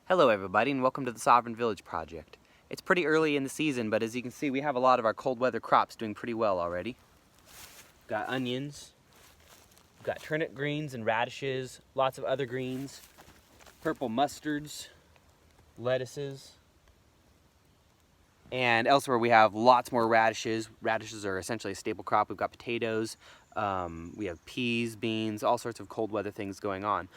Hello everybody and welcome to the Sovereign Village Project. It's pretty early in the season, but as you can see we have a lot of our cold weather crops doing pretty well already. Got onions, got turnip greens and radishes, lots of other greens, purple mustards, lettuces, and elsewhere we have lots more radishes. Radishes are essentially a staple crop. We've got potatoes, we have peas, beans, all sorts of cold weather things going on.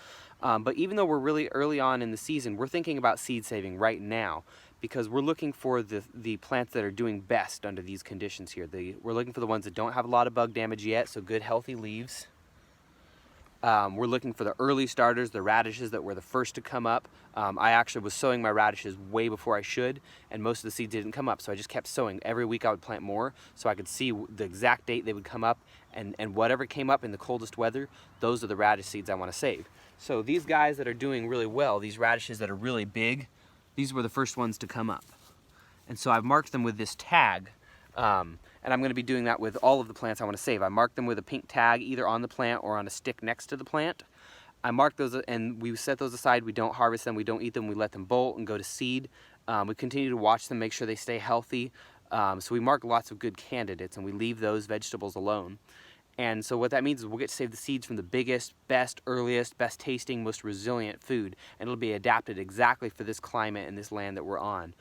But even though we're really early on in the season, we're thinking about seed saving right now because we're looking for the plants that are doing best under these conditions here. We're looking for the ones that don't have a lot of bug damage yet, so good healthy leaves. We're looking for the early starters, the radishes that were the first to come up. I actually was sowing my radishes way before I should, and most of the seeds didn't come up, so I just kept sowing. Every week I would plant more so I could see the exact date they would come up, and whatever came up in the coldest weather, those are the radish seeds I want to save. So these guys that are doing really well, these radishes that are really big, these were the first ones to come up. And so I've marked them with this tag. And I'm going to be doing that with all of the plants I want to save. I mark them with a pink tag either on the plant or on a stick next to the plant. I mark those and we set those aside. We don't harvest them, we don't eat them, we let them bolt and go to seed. We continue to watch them, make sure they stay healthy. So we mark lots of good candidates and we leave those vegetables alone. And so what that means is we'll get to save the seeds from the biggest, best, earliest, best tasting, most resilient food. And it'll be adapted exactly for this climate and this land that we're on.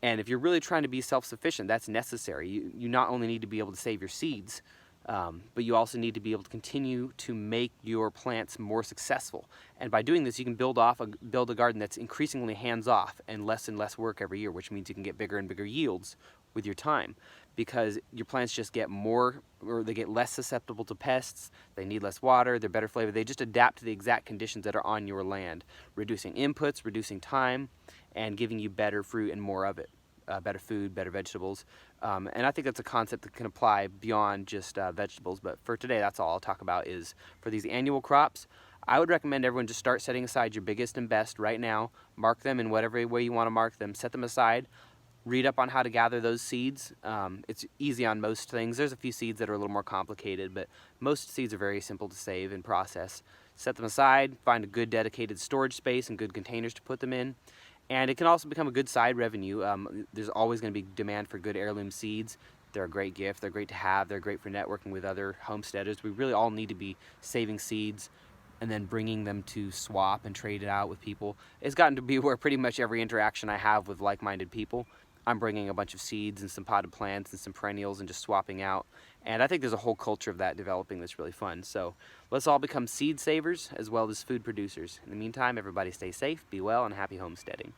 And if you're really trying to be self-sufficient, that's necessary. You not only need to be able to save your seeds, but you also need to be able to continue to make your plants more successful. And by doing this, you can build a garden that's increasingly hands-off and less work every year, which means you can get bigger and bigger yields with your time, because your plants just get more, or they get less susceptible to pests, they need less water, they're better flavored, they just adapt to the exact conditions that are on your land, reducing inputs, reducing time, and giving you better fruit and more of it. Better food, better vegetables. And I think that's a concept that can apply beyond just vegetables, but for today that's all I'll talk about is for these annual crops. I would recommend everyone just start setting aside your biggest and best right now, mark them in whatever way you want to mark them, set them aside, read up on how to gather those seeds. It's easy on most things. There's a few seeds that are a little more complicated, but most seeds are very simple to save and process. Set them aside, find a good dedicated storage space and good containers to put them in. And it can also become a good side revenue. There's always going to be demand for good heirloom seeds. They're a great gift, they're great to have, they're great for networking with other homesteaders. We really all need to be saving seeds and then bringing them to swap and trade it out with people. It's gotten to be where pretty much every interaction I have with like-minded people, I'm bringing a bunch of seeds and some potted plants and some perennials and just swapping out. And I think there's a whole culture of that developing that's really fun. So let's all become seed savers as well as food producers. In the meantime, everybody stay safe, be well, and happy homesteading.